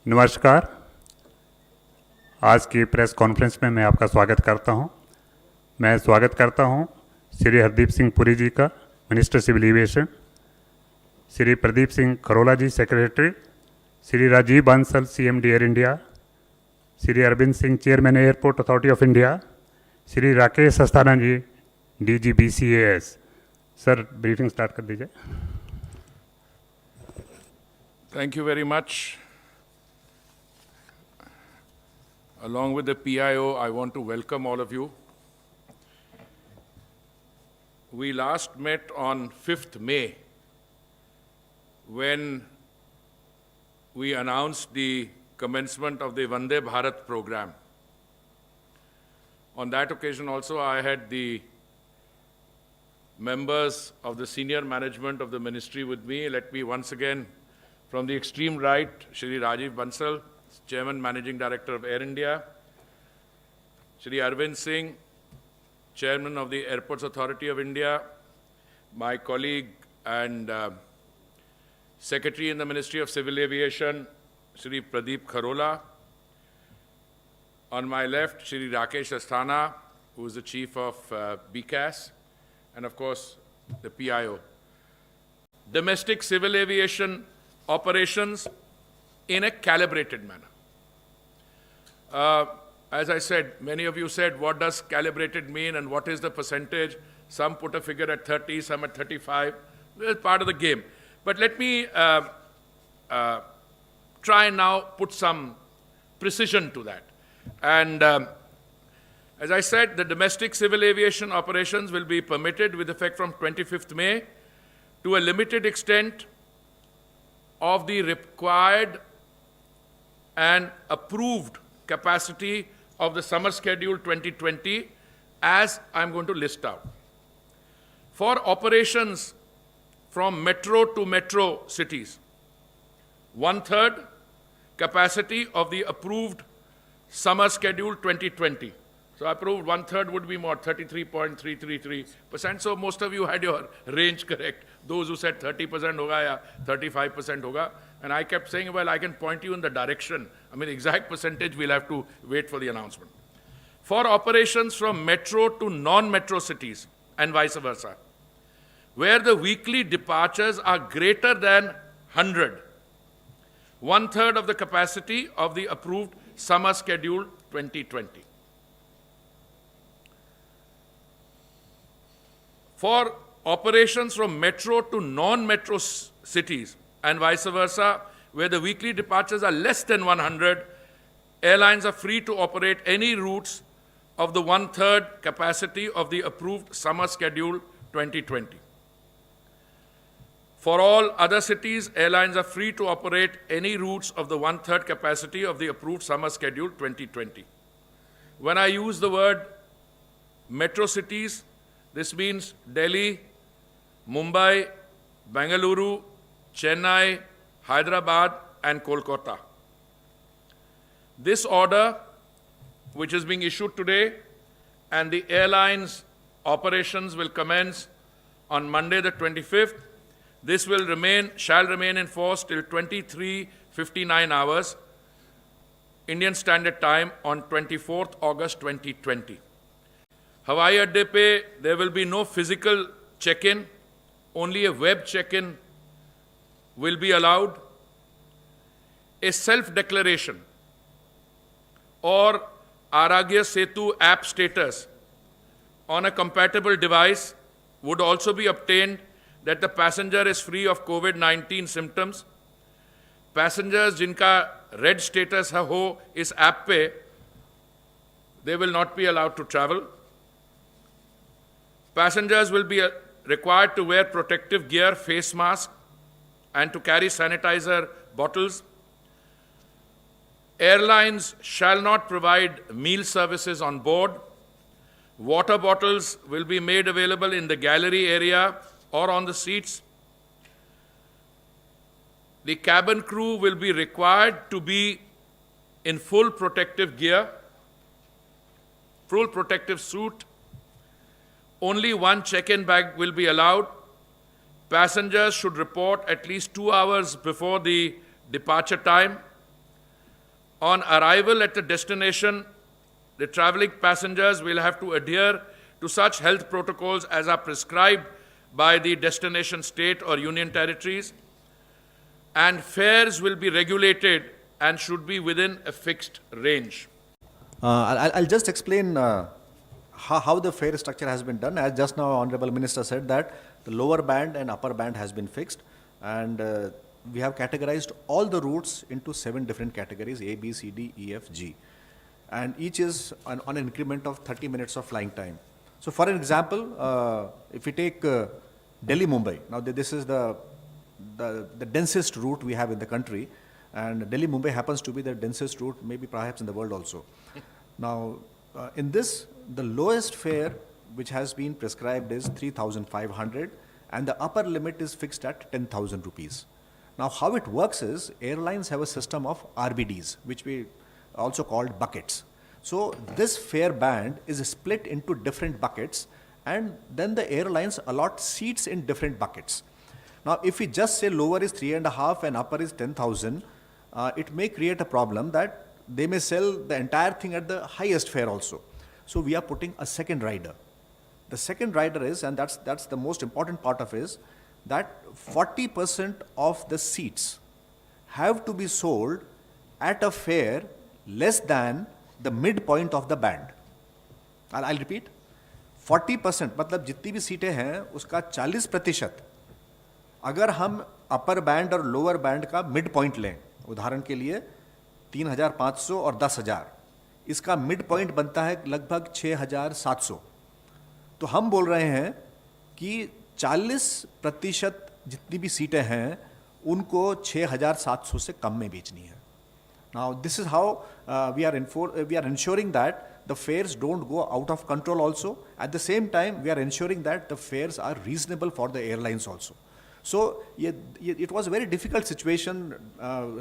नमस्कार। आज की प्रेस कॉन्फ्रेंस में मैं आपका स्वागत करता हूं। मैं स्वागत करता हूं श्री हरदीप सिंह पुरी जी का, minister civil aviation, Shri Pradeep Singh Kharola ji, secretary, Shri Rajiv Bansal, CMD Air India, Shri Arvind Singh, chairman Airport Authority of India, Shri Rakesh Asthana ji, DG BCAS। Sir, briefing start कर दीजिए। Thank you very much. Along with the PIO, I want to welcome all of you. We last met on 5th May when we announced the commencement of the Vande Bharat program. On that occasion also, I had the members of the senior management of the ministry with me. Let me once again, from the extreme right, Shri Rajiv Bansal, Chairman Managing Director of Air India, Shri Arvind Singh, Chairman of the Airports Authority of India, my colleague and Secretary in the Ministry of Civil Aviation, Shri Pradeep Kharola. On my left, Shri Rakesh Asthana, who is the Chief of BCAS, and of course, the PIO. Domestic civil aviation operations in a calibrated manner. As I said, many of you said, what does calibrated mean and what is the percentage? Some put a figure at 30, some at 35. It's part of the game. But let me try and now put some precision to that. And as I said, the domestic civil aviation operations will be permitted with effect from 25th May to a limited extent of the required and approved capacity of the summer schedule 2020, as I'm going to list out. For operations from metro to metro cities, 1/3 capacity of the approved summer schedule 2020. So approved 1/3 would be more, 33.333%. So most of you had your range correct. Those who said 30% hoga ya 35% hoga. And I kept saying, well, I can point you in the direction. I mean, exact percentage, we'll have to wait for the announcement. For operations from metro to non-metro cities and vice versa, where the weekly departures are greater than 100, 1/3 of the capacity of the approved summer schedule 2020. For operations from metro to non-metro cities and vice versa, where the weekly departures are less than 100, airlines are free to operate any routes of the 1/3 capacity of the approved summer schedule 2020. For all other cities, airlines are free to operate any routes of the 1/3 capacity of the approved summer schedule 2020. When I use the word metro cities, this means Delhi, Mumbai, Bengaluru, Chennai, Hyderabad, and Kolkata. This order, which is being issued today, and the airlines' operations will commence on Monday the 25th. This shall remain in force till 23:59 hours, Indian Standard Time, on 24th August 2020. Hawai Adde pe, there will be no physical check-in, only a web check-in will be allowed. A self-declaration or Aragya Setu app status on a compatible device would also be obtained that the passenger is free of COVID-19 symptoms. Passengers jinka red status ho is app pe, they will not be allowed to travel. Passengers will be required to wear protective gear, face mask, and to carry sanitizer bottles. Airlines shall not provide meal services on board. Water bottles will be made available in the gallery area or on the seats. The cabin crew will be required to be in full protective gear, full protective suit. Only one check-in bag will be allowed. Passengers should report at least 2 hours before the departure time. On arrival at the destination, the traveling passengers will have to adhere to such health protocols as are prescribed by the destination state or union territories, and fares will be regulated and should be within a fixed range. I'll just explain how the fare structure has been done. As just now Honorable Minister said that the lower band and upper band has been fixed, and we have categorized all the routes into 7 different categories: A, B, C, D, E, F, G. And each is on an increment of 30 minutes of flying time. So for an example, if we take Delhi-Mumbai, now this is the densest route we have in the country, and Delhi-Mumbai happens to be the densest route maybe perhaps in the world also. Now, in this, the lowest fare which has been prescribed is 3,500, and the upper limit is fixed at 10,000 rupees. Now, how it works is, airlines have a system of RBDs, which we also called buckets. So this fare band is split into different buckets, and then the airlines allot seats in different buckets. Now, if we just say lower is 3.5 and upper is 10,000, it may create a problem that they may sell the entire thing at the highest fare also. So we are putting a second rider. The second rider is, and that's the most important part of is, that 40% of the seats have to be sold at a fare less than the midpoint of the band. I'll repeat. 40%, मतलब जितनी भी सीटें हैं उसका 40% अगर हम upper band और lower band का मिड पॉइंट लें, उदाहरण के लिए 3,500 और 10,000, इसका मिड पॉइंट बनता है लगभग 6,700. तो हम बोल रहे हैं कि 40% जितनी भी सीटें हैं उनको 6,700 से कम में बेचनी है. Now this is how we are ensuring that the fares don't go out of control also. At the same time, we are ensuring that the fares are reasonable for the airlines also. So it was a very difficult situation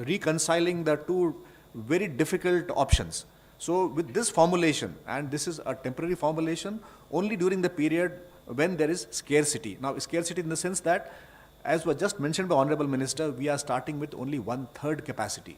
reconciling the two very difficult options. So with this formulation, and this is a temporary formulation only during the period when there is scarcity. Now scarcity in the sense that, as was just mentioned by Honorable Minister, we are starting with only 1/3 capacity.